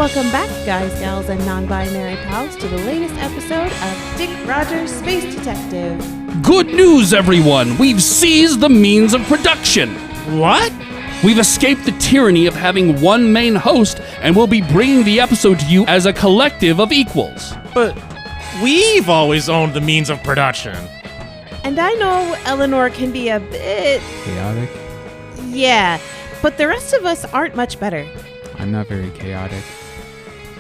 Welcome back, guys, gals, and non-binary pals, to the latest episode of Dick Rogers' Space Detective. Good news, everyone! We've seized the means of production! What? We've escaped the tyranny of having one main host, and we'll be bringing the episode to you as a collective of equals. But we've always owned the means of production. And I know Eleanor can be a bit... Chaotic? Yeah, but the rest of us aren't much better. I'm not very chaotic.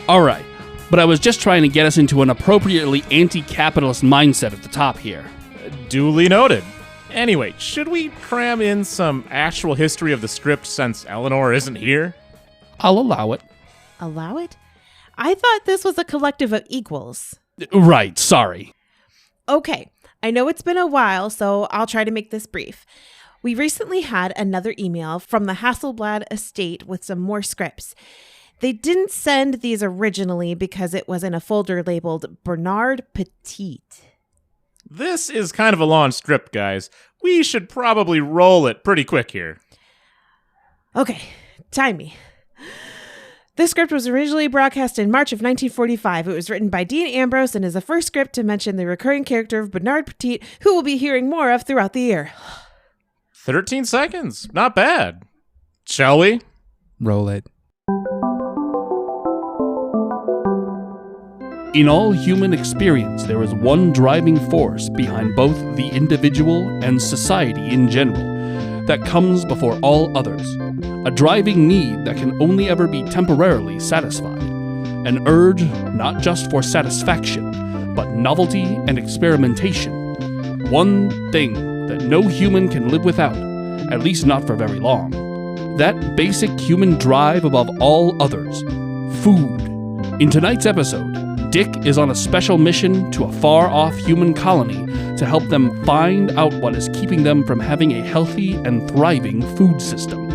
Alright, but I was just trying to get us into an appropriately anti-capitalist mindset at the top here. Duly noted. Anyway, should we cram in some actual history of the script since Eleanor isn't here? I'll allow it. Allow it? I thought this was a collective of equals. Right, sorry. Okay, I know it's been a while, so I'll try to make this brief. We recently had another email from the Hasselblad estate with some more scripts. They didn't send these originally because it was in a folder labeled Bernard Petit. This is kind of a long script, guys. We should probably roll it pretty quick here. Okay, time me. This script was originally broadcast in March of 1945. It was written by Dean Ambrose and is the first script to mention the recurring character of Bernard Petit, who we'll be hearing more of throughout the year. 13 seconds. Not bad. Shall we? Roll it. In all human experience, there is one driving force behind both the individual and society in general that comes before all others. A driving need that can only ever be temporarily satisfied. An urge not just for satisfaction, but novelty and experimentation. One thing that no human can live without, at least not for very long. That basic human drive above all others, food. In tonight's episode, Dick is on a special mission to a far-off human colony to help them find out what is keeping them from having a healthy and thriving food system.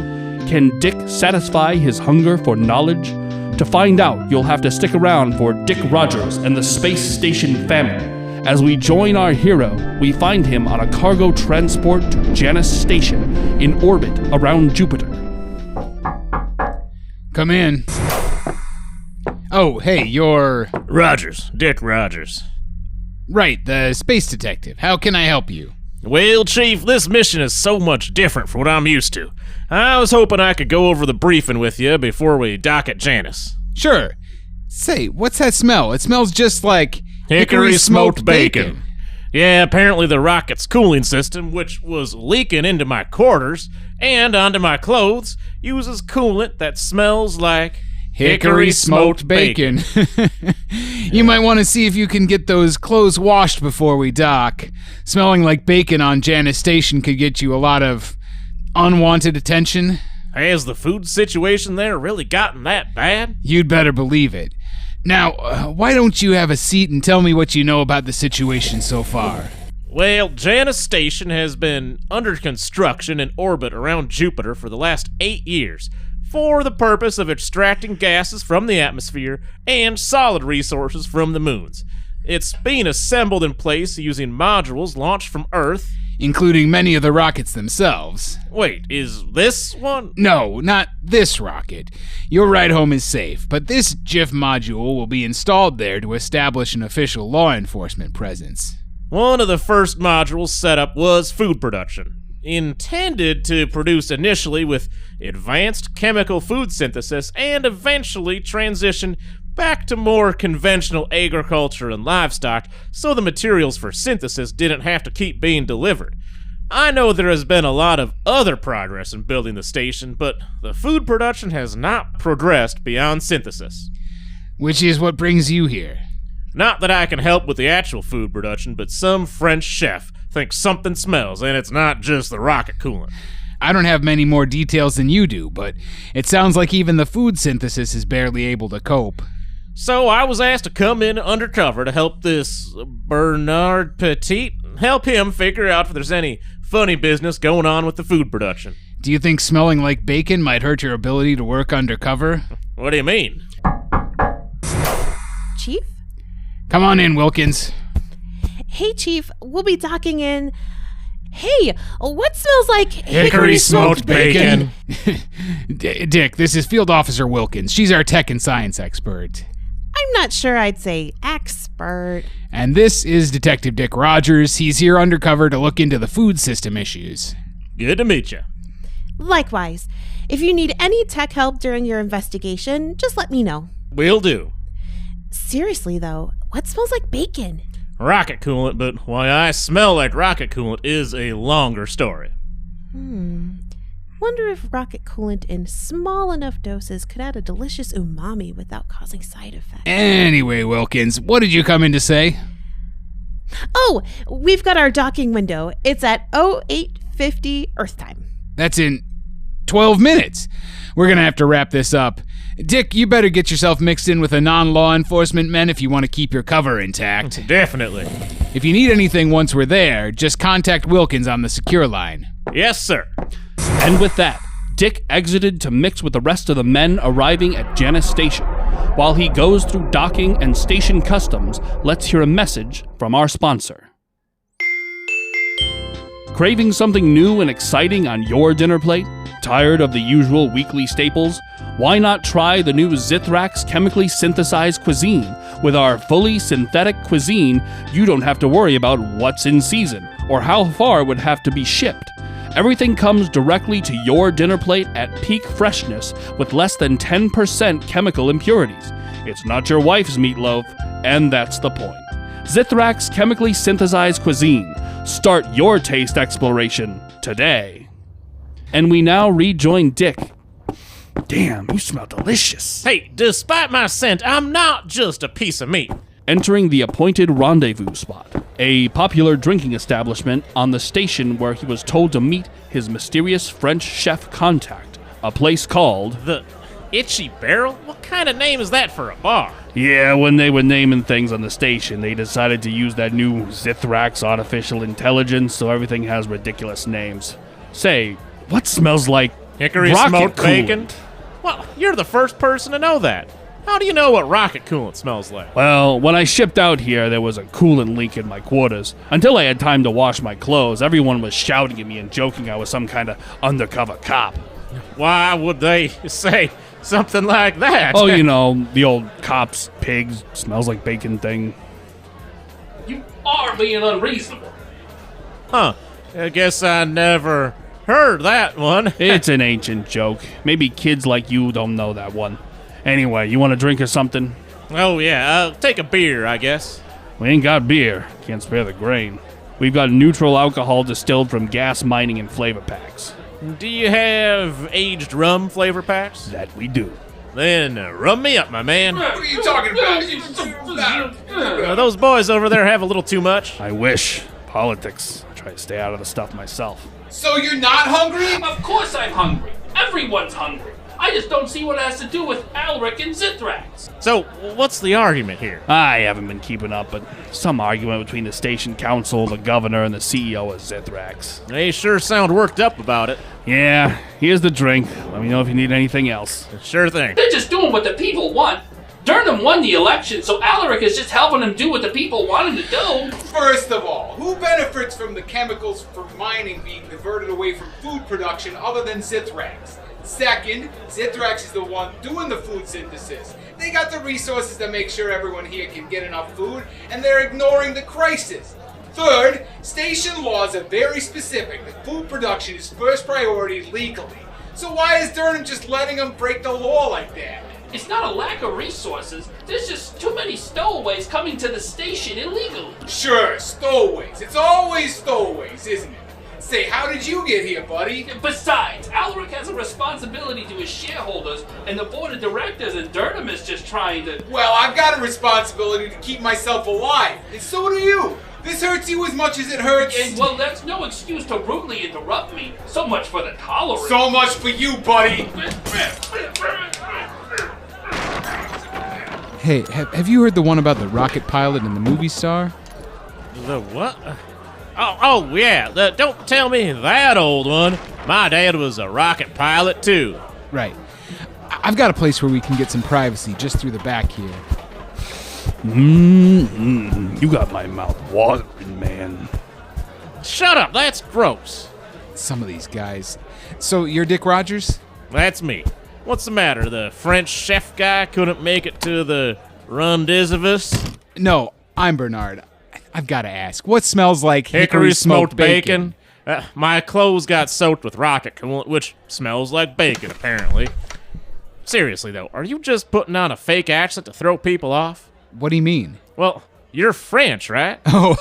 Can Dick satisfy his hunger for knowledge? To find out, you'll have to stick around for Dick Rogers and the Space Station Famine. As we join our hero, we find him on a cargo transport to Janus Station in orbit around Jupiter. Come in. Oh, hey, you're... Rogers. Dick Rogers. Right, the space detective. How can I help you? Well, Chief, this mission is so much different from what I'm used to. I was hoping I could go over the briefing with you before we dock at Janus. Sure. Say, what's that smell? It smells just like... Hickory smoked bacon. Yeah, apparently the rocket's cooling system, which was leaking into my quarters and onto my clothes, uses coolant that smells like... Hickory smoked bacon. You might want to see if you can get those clothes washed before we dock. Smelling like bacon on Janus Station could get you a lot of unwanted attention. Has the food situation there really gotten that bad? You'd better believe it. Now, why don't you have a seat and tell me what you know about the situation so far? Well, Janus Station has been under construction in orbit around Jupiter for the last 8 years, for the purpose of extracting gases from the atmosphere and solid resources from the moons. It's being assembled in place using modules launched from Earth, including many of the rockets themselves. Wait, is this one? No, not this rocket. Your ride home is safe, but this GIF module will be installed there to establish an official law enforcement presence. One of the first modules set up was food production, intended to produce initially with advanced chemical food synthesis and eventually transition back to more conventional agriculture and livestock so the materials for synthesis didn't have to keep being delivered. I know there has been a lot of other progress in building the station, but the food production has not progressed beyond synthesis. Which is what brings you here. Not that I can help with the actual food production, but some French chef thinks something smells, and it's not just the rocket coolant. I don't have many more details than you do, but it sounds like even the food synthesis is barely able to cope. So I was asked to come in undercover to help this Bernard Petit, help him figure out if there's any funny business going on with the food production. Do you think smelling like bacon might hurt your ability to work undercover? What do you mean? Chief? Come on in, Wilkins. Hey, Chief, we'll be docking in... Hey, what smells like Hickory smoked bacon. Dick, this is Field Officer Wilkins. She's our tech and science expert. I'm not sure I'd say expert. And this is Detective Dick Rogers. He's here undercover to look into the food system issues. Good to meet you. Likewise, if you need any tech help during your investigation, just let me know. Will do. Seriously, though, what smells like bacon? Rocket coolant, but why I smell like rocket coolant is a longer story. Wonder if rocket coolant in small enough doses could add a delicious umami without causing side effects. Anyway, Wilkins, what did you come in to say? Oh, we've got our docking window. It's at 0850 Earth time. That's in 12 minutes. We're going to have to wrap this up. Dick, you better get yourself mixed in with the non-law enforcement men if you want to keep your cover intact. Definitely. If you need anything once we're there, just contact Wilkins on the secure line. Yes, sir. And with that, Dick exited to mix with the rest of the men arriving at Janus Station. While he goes through docking and station customs, let's hear a message from our sponsor. Craving something new and exciting on your dinner plate? Tired of the usual weekly staples? Why not try the new Zithrax chemically synthesized cuisine? With our fully synthetic cuisine, you don't have to worry about what's in season or how far it would have to be shipped. Everything comes directly to your dinner plate at peak freshness with less than 10% chemical impurities. It's not your wife's meatloaf, and that's the point. Zithrax chemically synthesized cuisine. Start your taste exploration today. And we now rejoin Dick. Damn, you smell delicious. Hey, despite my scent, I'm not just a piece of meat. Entering the appointed rendezvous spot, a popular drinking establishment on the station where he was told to meet his mysterious French chef contact, a place called... The Itchy Barrel? What kind of name is that for a bar? Yeah, when they were naming things on the station, they decided to use that new Zithrax artificial intelligence, so everything has ridiculous names. Say, what smells like Hickory rocket smoked coolant? bacon? Well, you're the first person to know that. How do you know what rocket coolant smells like? Well, when I shipped out here, there was a coolant leak in my quarters. Until I had time to wash my clothes, everyone was shouting at me and joking I was some kind of undercover cop. Why would they say something like that? Oh, you know, the old cops, pigs, smells like bacon thing. You are being unreasonable. Huh. I guess I never heard that one. It's an ancient joke. Maybe kids like you don't know that one. Anyway, you want a drink or something? Oh, yeah. Take a beer, I guess. We ain't got beer. Can't spare the grain. We've got neutral alcohol distilled from gas mining and flavor packs. Do you have aged rum flavor packs? That we do. Then rum me up, my man. What are you talking about? Those boys over there have a little too much. I wish. Politics. I try to stay out of the stuff myself. So you're not hungry? Of course I'm hungry. Everyone's hungry. I just don't see what it has to do with Alric and Zithrax. So, what's the argument here? I haven't been keeping up, but some argument between the station council, the governor, and the CEO of Zithrax. They sure sound worked up about it. Yeah, here's the drink. Let me know if you need anything else. Sure thing. They're just doing what the people want. Durham won the election, so Alaric is just helping him do what the people want him to do. First of all, who benefits from the chemicals from mining being diverted away from food production other than Zithrax? Second, Zithrax is the one doing the food synthesis. They got the resources to make sure everyone here can get enough food, and they're ignoring the crisis. Third, station laws are very specific that food production is first priority legally. So why is Durham just letting them break the law like that? It's not a lack of resources. There's just too many stowaways coming to the station illegally. Sure, stowaways. It's always stowaways, isn't it? Say, how did you get here, buddy? Besides, Alaric has a responsibility to his shareholders, and the board of directors, and Durham is just trying to... Well, I've got a responsibility to keep myself alive, and so do you. This hurts you as much as it hurts. And, well, that's no excuse to rudely interrupt me. So much for the tolerance. So much for you, buddy. Hey, have you heard the one about the rocket pilot and the movie star? The what? Oh, yeah. Don't tell me that old one. My dad was a rocket pilot, too. Right. I've got a place where we can get some privacy just through the back here. You got my mouth watering, man. Shut up, that's gross. Some of these guys. So, you're Dick Rogers? That's me. What's the matter? The French chef guy couldn't make it to the N.E.R.D.S? No, I'm Bernard. I've got to ask, what smells like Hickory smoked bacon? My clothes got soaked with rocket coolant, which smells like bacon, apparently. Seriously, though, are you just putting on a fake accent to throw people off? What do you mean? Well, you're French, right? Oh,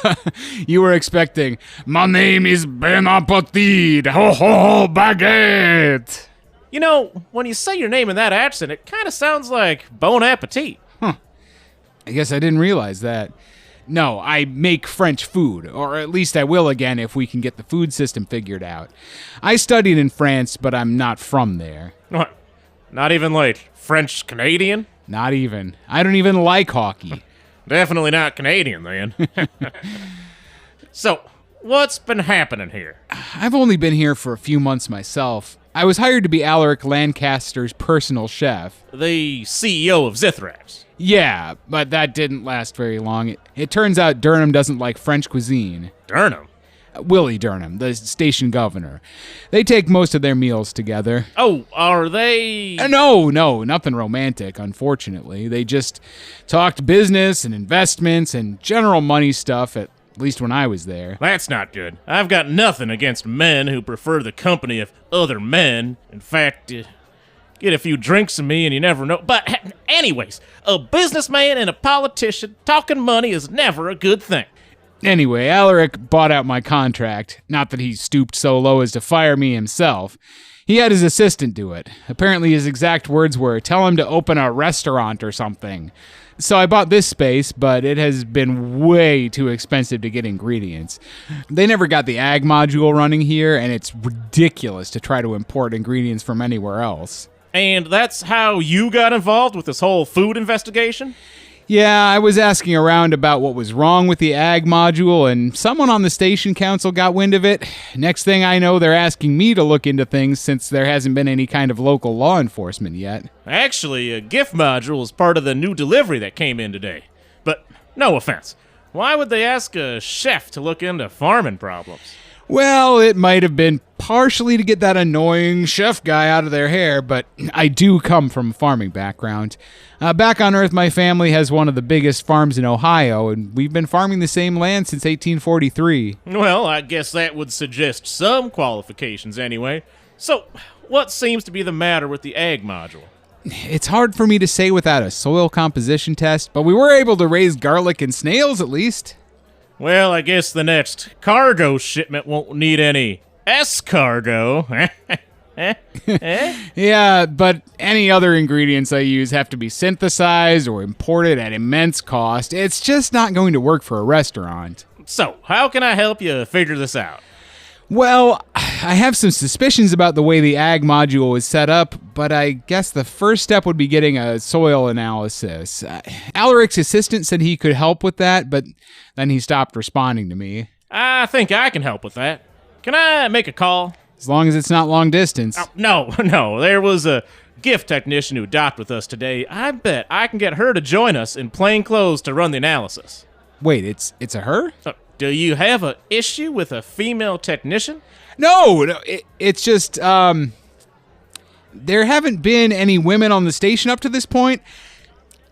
you were expecting, my name is Ben Appetit, ho ho ho baguette. You know, when you say your name in that accent, it kind of sounds like Bon Appetit. I guess I didn't realize that. No, I make French food, or at least I will again if we can get the food system figured out. I studied in France, but I'm not from there. What? Not even like French Canadian? Not even. I don't even like hockey. Definitely not Canadian, then. So, what's been happening here? I've only been here for a few months myself. I was hired to be Alaric Lancaster's personal chef. The CEO of Zithrax. Yeah, but that didn't last very long. It turns out Durham doesn't like French cuisine. Durham? Willie Durham, the station governor. They take most of their meals together. Oh, are they... No, nothing romantic, unfortunately. They just talked business and investments and general money stuff, at least when I was there. That's not good. I've got nothing against men who prefer the company of other men. In fact, get a few drinks from me and you never know. But anyways, a businessman and a politician talking money is never a good thing. Anyway, Alaric bought out my contract. Not that he stooped so low as to fire me himself. He had his assistant do it. Apparently his exact words were, tell him to open a restaurant or something. So I bought this space, but it has been way too expensive to get ingredients. They never got the ag module running here, and it's ridiculous to try to import ingredients from anywhere else. And that's how you got involved with this whole food investigation? Yeah, I was asking around about what was wrong with the ag module, and someone on the station council got wind of it. Next thing I know, they're asking me to look into things since there hasn't been any kind of local law enforcement yet. Actually, a gift module is part of the new delivery that came in today. But no offense, why would they ask a chef to look into farming problems? Well, it might have been partially to get that annoying chef guy out of their hair, but I do come from a farming background. Back on Earth, my family has one of the biggest farms in Ohio, and we've been farming the same land since 1843. Well, I guess that would suggest some qualifications anyway. So, what seems to be the matter with the ag module? It's hard for me to say without a soil composition test, but we were able to raise garlic and snails at least. Well, I guess the next cargo shipment won't need any escargot. Yeah, but any other ingredients I use have to be synthesized or imported at immense cost. It's just not going to work for a restaurant. So, how can I help you figure this out? Well, I have some suspicions about the way the ag module is set up, but I guess the first step would be getting a soil analysis. Alaric's assistant said he could help with that, but then he stopped responding to me. I think I can help with that. Can I make a call? As long as it's not long distance. Oh, no. There was a gift technician who docked with us today. I bet I can get her to join us in plain clothes to run the analysis. Wait, it's a her? Do you have an issue with a female technician? No, it's just, there haven't been any women on the station up to this point.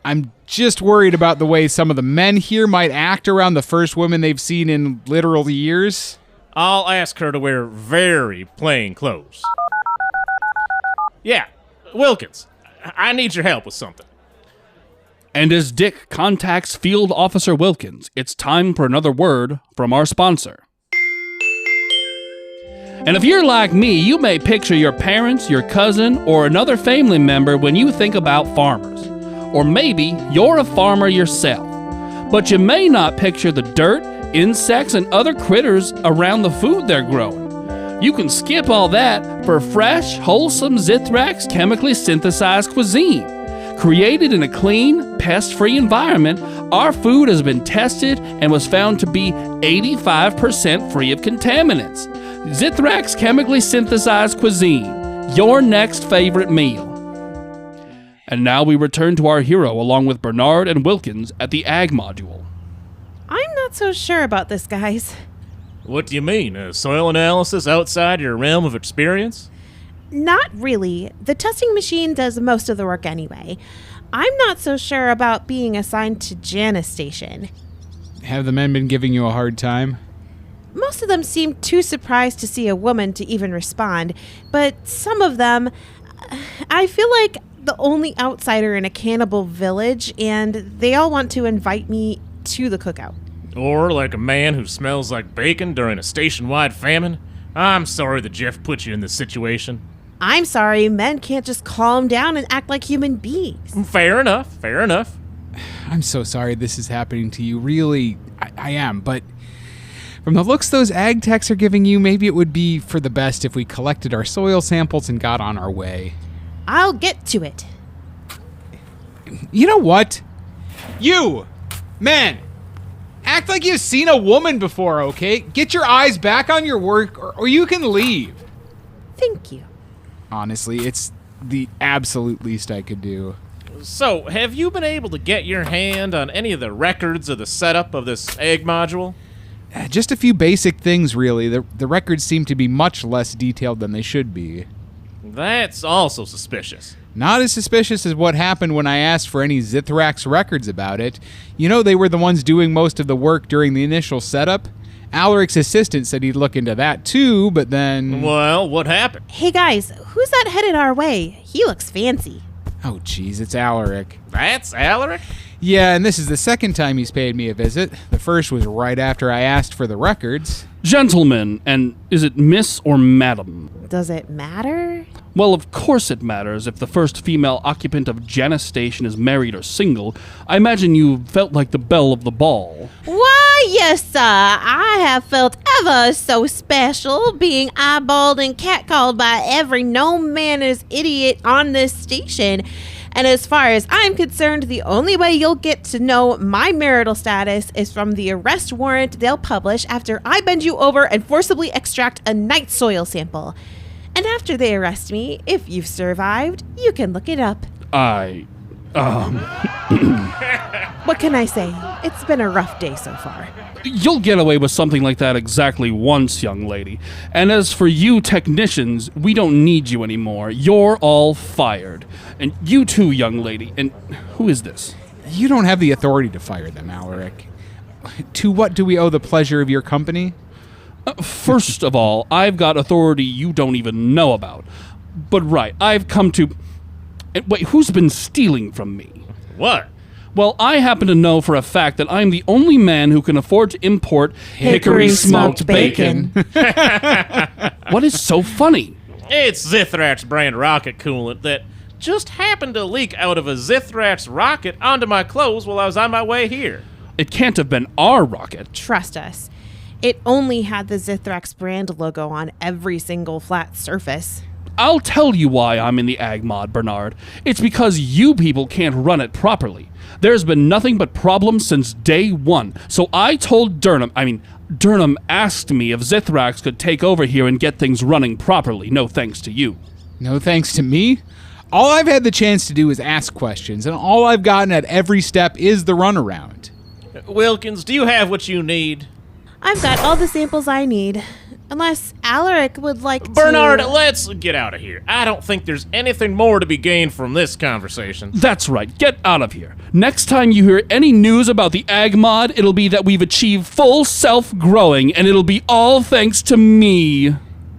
I'm just worried about the way some of the men here might act around the first women they've seen in literal years. I'll ask her to wear very plain clothes. Yeah, Wilkins, I need your help with something. And as Dick contacts Field Officer Wilkins, it's time for another word from our sponsor. And if you're like me, you may picture your parents, your cousin, or another family member when you think about farmers. Or maybe you're a farmer yourself, but you may not picture the dirt, insects, and other critters around the food they're growing. You can skip all that for fresh, wholesome Zithrax chemically synthesized cuisine. Created in a clean, pest-free environment, our food has been tested and was found to be 85% free of contaminants. Zithrax chemically synthesized cuisine, your next favorite meal. And now we return to our hero along with Bernard and Wilkins at the Ag Module. I'm not so sure about this, guys. What do you mean? Soil analysis outside your realm of experience? Not really. The testing machine does most of the work anyway. I'm not so sure about being assigned to Janus Station. Have the men been giving you a hard time? Most of them seem too surprised to see a woman to even respond, but some of them, I feel like the only outsider in a cannibal village, and they all want to invite me to the cookout. Or like a man who smells like bacon during a station-wide famine? I'm sorry that Jeff put you in this situation. I'm sorry, men can't just calm down and act like human beings. Fair enough. I'm so sorry this is happening to you. Really, I am, but from the looks those ag techs are giving you, maybe it would be for the best if we collected our soil samples and got on our way. I'll get to it. You know what? You! Men! Act like you've seen a woman before, okay? Get your eyes back on your work, or you can leave. Thank you. Honestly, it's the absolute least I could do. So, have you been able to get your hand on any of the records of the setup of this egg module? Just a few basic things, really. The records seem to be much less detailed than they should be. That's also suspicious. Not as suspicious as what happened when I asked for any Zithrax records about it. You know, they were the ones doing most of the work during the initial setup. Alaric's assistant said he'd look into that too, but then... Well, what happened? Hey guys, who's that headed our way? He looks fancy. Oh, jeez, it's Alaric. That's Alaric? Yeah, and this is the second time he's paid me a visit. The first was right after I asked for the records. Gentlemen, and is it Miss or Madam? Does it matter? Well, of course it matters if the first female occupant of Janus Station is married or single. I imagine you felt like the belle of the ball. Why, yes, sir. I have felt ever so special, being eyeballed and catcalled by every no-manners idiot on this station. And as far as I'm concerned, the only way you'll get to know my marital status is from the arrest warrant they'll publish after I bend you over and forcibly extract a night soil sample. And after they arrest me, if you've survived, you can look it up. What can I say? It's been a rough day so far. You'll get away with something like that exactly once, young lady. And as for you technicians, we don't need you anymore. You're all fired. And you too, young lady. And who is this? You don't have the authority to fire them, Alaric. To what do we owe the pleasure of your company? First of all, I've got authority you don't even know about. But right, I've come to... Wait, who's been stealing from me? What? Well, I happen to know for a fact that I'm the only man who can afford to import hickory-smoked bacon. What is so funny? It's Zithrax brand rocket coolant that just happened to leak out of a Zithrax rocket onto my clothes while I was on my way here. It can't have been our rocket. Trust us. It only had the Zithrax brand logo on every single flat surface. I'll tell you why I'm in the ag mod, Bernard. It's because you people can't run it properly. There's been nothing but problems since day one. So I told Durham asked me if Zithrax could take over here and get things running properly. No thanks to you. No thanks to me? All I've had the chance to do is ask questions, and all I've gotten at every step is the runaround. Wilkins, do you have what you need? I've got all the samples I need. Unless Alaric would like to... Bernard, let's get out of here. I don't think there's anything more to be gained from this conversation. That's right. Get out of here. Next time you hear any news about the ag mod, it'll be that we've achieved full self-growing, and it'll be all thanks to me.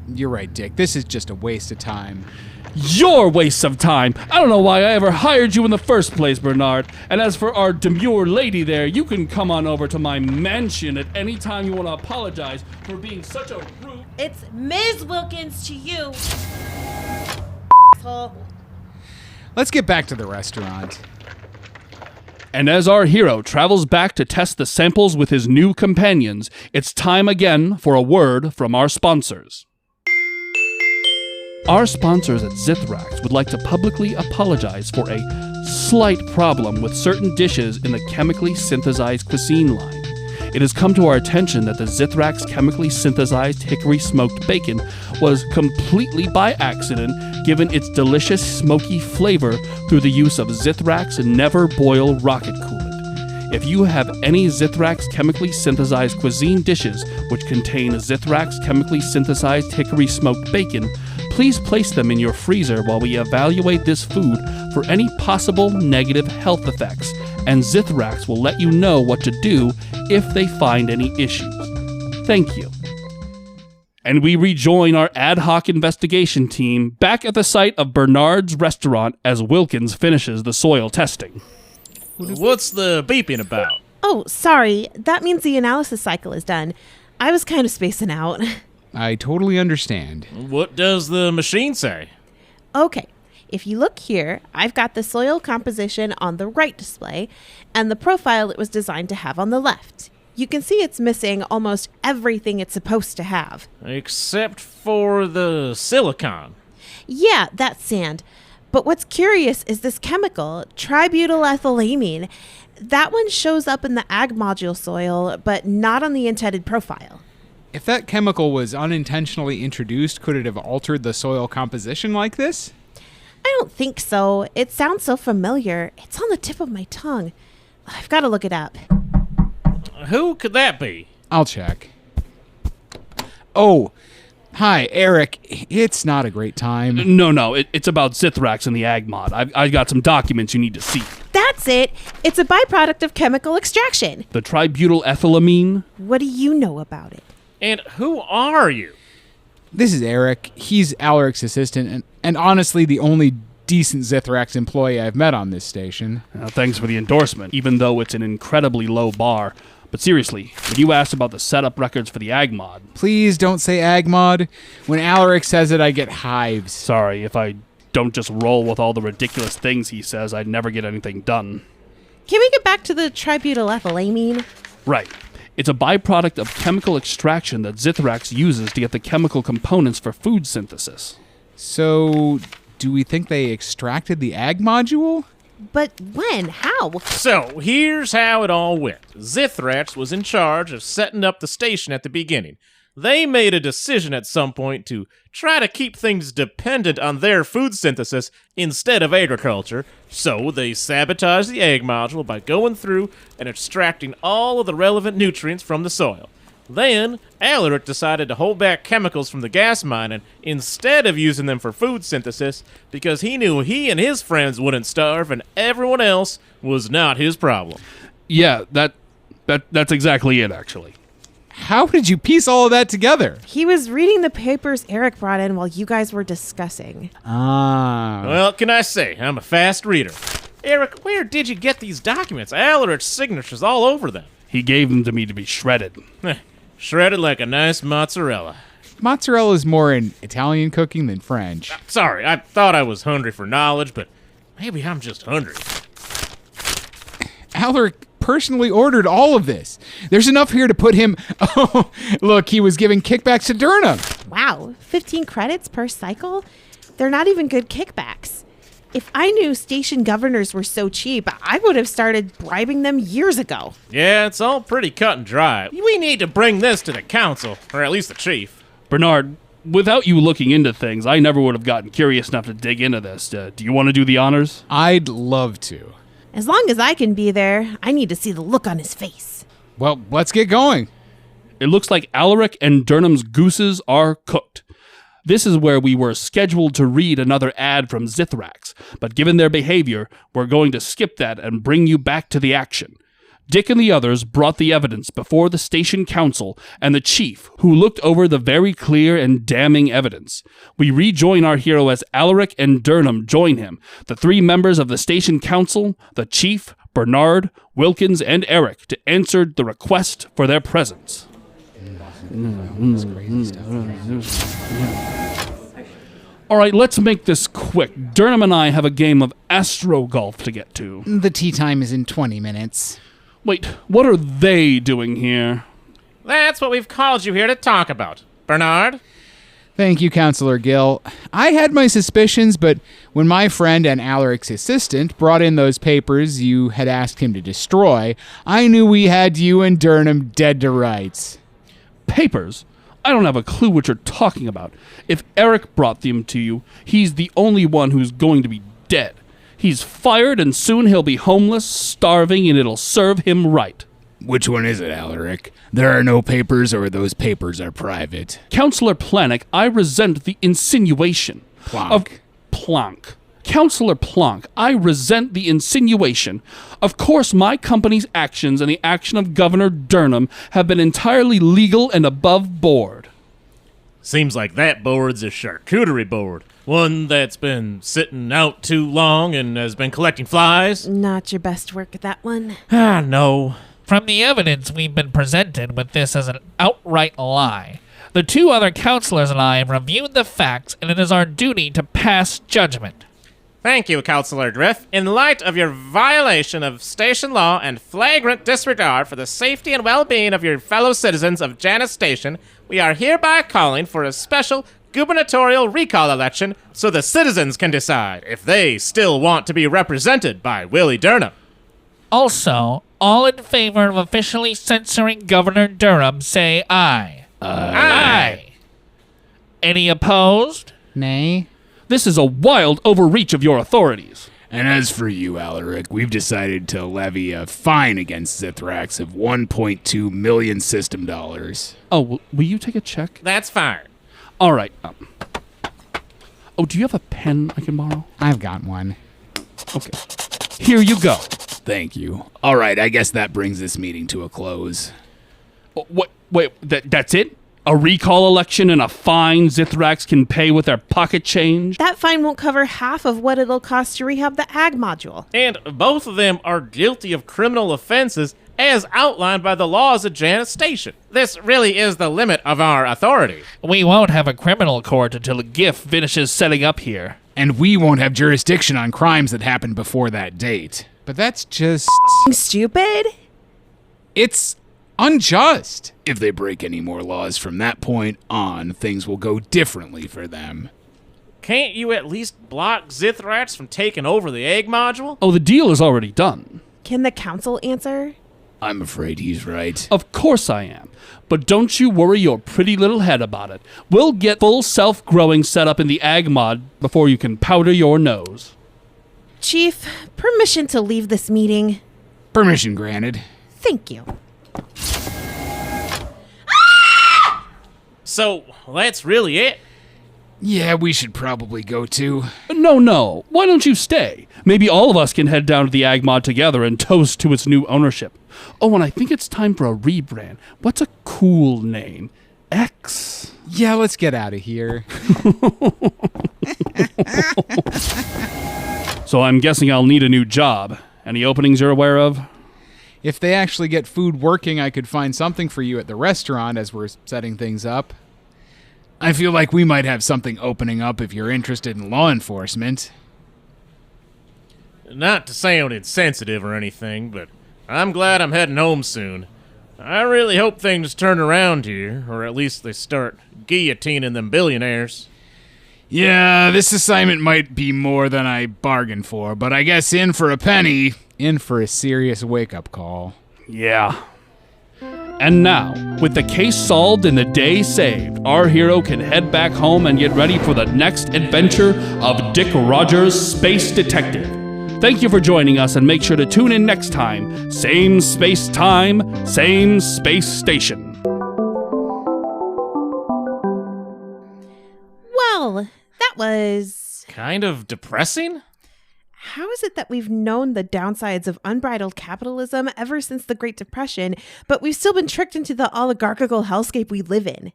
You're right, Dick. This is just a waste of time. Your waste of time. I don't know why I ever hired you in the first place, Bernard. And as for our demure lady there, you can come on over to my mansion at any time you want to apologize for being such a rude... It's Ms. Wilkins to you. Asshole. Let's get back to the restaurant. And as our hero travels back to test the samples with his new companions, it's time again for a word from our sponsors. Our sponsors at Zithrax would like to publicly apologize for a slight problem with certain dishes in the chemically synthesized cuisine line. It has come to our attention that the Zithrax chemically synthesized hickory smoked bacon was completely by accident given its delicious smoky flavor through the use of Zithrax Never Boil rocket coolant. If you have any Zithrax chemically synthesized cuisine dishes which contain Zithrax chemically synthesized hickory smoked bacon, please place them in your freezer while we evaluate this food for any possible negative health effects, and Zithrax will let you know what to do if they find any issues. Thank you. And we rejoin our ad hoc investigation team back at the site of Bernard's restaurant as Wilkins finishes the soil testing. What's the beeping about? Oh, sorry. That means the analysis cycle is done. I was kind of spacing out. I totally understand. What does the machine say? Okay. If you look here, I've got the soil composition on the right display and the profile it was designed to have on the left. You can see it's missing almost everything it's supposed to have. Except for the silicon. Yeah, that's sand. But what's curious is this chemical, tributylethylamine. That one shows up in the ag module soil, but not on the intended profile. If that chemical was unintentionally introduced, could it have altered the soil composition like this? I don't think so. It sounds so familiar. It's on the tip of my tongue. I've got to look it up. Who could that be? I'll check. Oh, hi, Eric. It's not a great time. No, it's about Zithrax and the ag mod. I've got some documents you need to see. That's it. It's a byproduct of chemical extraction. The tributylethylamine. What do you know about it? And who are you? This is Eric. He's Alaric's assistant, and honestly the only decent Zithrax employee I've met on this station. Thanks for the endorsement, even though it's an incredibly low bar. But seriously, when you asked about the setup records for the ag mod... Please don't say ag mod. When Alaric says it, I get hives. Sorry, if I don't just roll with all the ridiculous things he says, I'd never get anything done. Can we get back to the tributylethylamine? Right. It's a byproduct of chemical extraction that Zithrax uses to get the chemical components for food synthesis. So, do we think they extracted the ag module? But when? How? So, here's how it all went. Zithrax was in charge of setting up the station at the beginning. They made a decision at some point to try to keep things dependent on their food synthesis instead of agriculture, so they sabotaged the egg module by going through and extracting all of the relevant nutrients from the soil. Then, Alaric decided to hold back chemicals from the gas mining instead of using them for food synthesis because he knew he and his friends wouldn't starve and everyone else was not his problem. Yeah, that's exactly it, actually. How did you piece all of that together? He was reading the papers Eric brought in while you guys were discussing. Ah. Well, can I say, I'm a fast reader. Eric, where did you get these documents? Alaric's signature's all over them. He gave them to me to be shredded. Shredded like a nice mozzarella. Mozzarella is more in Italian cooking than French. Sorry, I thought I was hungry for knowledge, but maybe I'm just hungry. Alaric personally ordered all of this. There's enough here to put him... Oh, look, he was giving kickbacks to N.E.R.D.S. Wow, 15 credits per cycle? They're not even good kickbacks. If I knew station governors were so cheap, I would have started bribing them years ago. Yeah, it's all pretty cut and dry. We need to bring this to the council, or at least the chief. Bernard, without you looking into things, I never would have gotten curious enough to dig into this. Do you want to do the honors? I'd love to. As long as I can be there, I need to see the look on his face. Well, let's get going. It looks like Alaric and N.E.R.D's gooses are cooked. This is where we were scheduled to read another ad from Zithrax, but given their behavior, we're going to skip that and bring you back to the action. Dick and the others brought the evidence before the station council and the chief, who looked over the very clear and damning evidence. We rejoin our hero as Alaric and N.E.R.D join him, the three members of the station council, the chief, Bernard, Wilkins, and Eric, to answer the request for their presence. All right, let's make this quick. N.E.R.D and I have a game of Astro Golf to get to. The tea time is in 20 minutes. Wait, what are they doing here? That's what we've called you here to talk about. Bernard? Thank you, Counselor Gill. I had my suspicions, but when my friend and Alaric's assistant brought in those papers you had asked him to destroy, I knew we had you and N.E.R.D dead to rights. Papers? I don't have a clue what you're talking about. If Eric brought them to you, he's the only one who's going to be dead. He's fired, and soon he'll be homeless, starving, and it'll serve him right. Which one is it, Alaric? There are no papers, or those papers are private. Counselor Planick, I resent the insinuation. Plonk. Plonk. Counselor Plonk, I resent the insinuation. Of course, my company's actions and the action of Governor Durham have been entirely legal and above board. Seems like that board's a charcuterie board. One that's been sitting out too long and has been collecting flies. Not your best work at that one. No. From the evidence we've been presented with this as an outright lie, the two other counselors and I have reviewed the facts, and it is our duty to pass judgment. Thank you, Counselor Griff. In light of your violation of station law and flagrant disregard for the safety and well-being of your fellow citizens of Janus Station, we are hereby calling for a special gubernatorial recall election so the citizens can decide if they still want to be represented by Willie Durham. Also, all in favor of officially censoring Governor Durham say aye. Aye. Any opposed? Nay. This is a wild overreach of your authorities. And as for you, Alaric, we've decided to levy a fine against Zithrax of 1.2 million system dollars. Oh, will you take a check? That's fine. All right. Oh, do you have a pen I can borrow? I've got one. Okay. Here you go. Thank you. All right, I guess that brings this meeting to a close. Wait, that's it? A recall election and a fine Zithrax can pay with their pocket change? That fine won't cover half of what it'll cost to rehab the ag module. And both of them are guilty of criminal offenses as outlined by the laws of Janus Station. This really is the limit of our authority. We won't have a criminal court until GIF finishes setting up here. And we won't have jurisdiction on crimes that happened before that date. But that's just... Stupid? It's unjust. If they break any more laws from that point on, things will go differently for them. Can't you at least block Zithrax from taking over the egg module? Oh, the deal is already done. Can the council answer? I'm afraid he's right. Of course I am. But don't you worry your pretty little head about it. We'll get full self-growing set up in the ag mod before you can powder your nose. Chief, permission to leave this meeting. Permission granted. Thank you. So, that's really it? Yeah, we should probably go too. No. Why don't you stay? Maybe all of us can head down to the ag mod together and toast to its new ownership. Oh, and I think it's time for a rebrand. What's a cool name? X? Yeah, let's get out of here. So I'm guessing I'll need a new job. Any openings you're aware of? If they actually get food working, I could find something for you at the restaurant as we're setting things up. I feel like we might have something opening up if you're interested in law enforcement. Not to sound insensitive or anything, but I'm glad I'm heading home soon. I really hope things turn around here, or at least they start guillotining them billionaires. Yeah, this assignment might be more than I bargained for, but I guess in for a penny, in for a serious wake-up call. Yeah. And now, with the case solved and the day saved, our hero can head back home and get ready for the next adventure of Dick Rogers, Space Detective. Thank you for joining us, and make sure to tune in next time. Same space time, same space station. Well, that was... Kind of depressing? How is it that we've known the downsides of unbridled capitalism ever since the Great Depression, but we've still been tricked into the oligarchical hellscape we live in?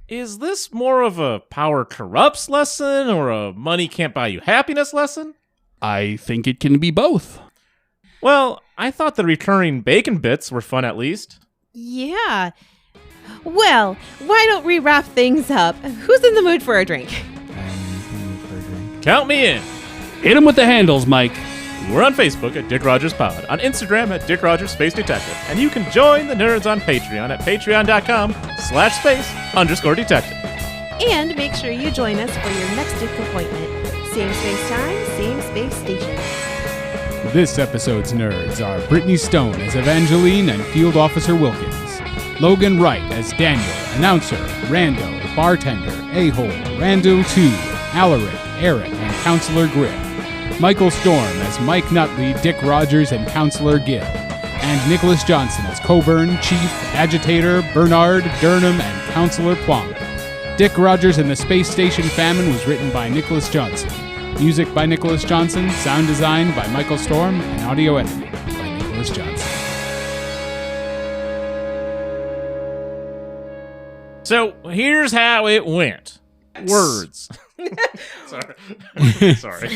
Is this more of a power corrupts lesson or a money can't buy you happiness lesson? I think it can be both. Well, I thought the recurring bacon bits were fun at least. Yeah. Well, why don't we wrap things up? Who's in the mood for a drink? Count me in. Hit him with the handles, Mike. We're on Facebook at Dick Rogers Pod, on Instagram at Dick Rogers Space Detective, and you can join the nerds on Patreon at patreon.com/space_detective. And make sure you join us for your next Dick appointment. Same space time, same space station. This episode's nerds are Brittany Stone as Evangeline and Field Officer Wilkins, Logan Wright as Daniel, announcer, Rando, bartender, A-hole, Rando 2, Alaric, Eric, and Counselor Griff, Michael Storm as Mike Nutley, Dick Rogers, and Counselor Gill, and Nicholas Johnson as Coburn, Chief, Agitator, Bernard, Durham, and Counselor Plonk. Dick Rogers and the Space Station Famine was written by Nicholas Johnson. Music by Nicholas Johnson, sound design by Michael Storm, and audio editing by Nicholas Johnson. So here's how it went. Words. Sorry.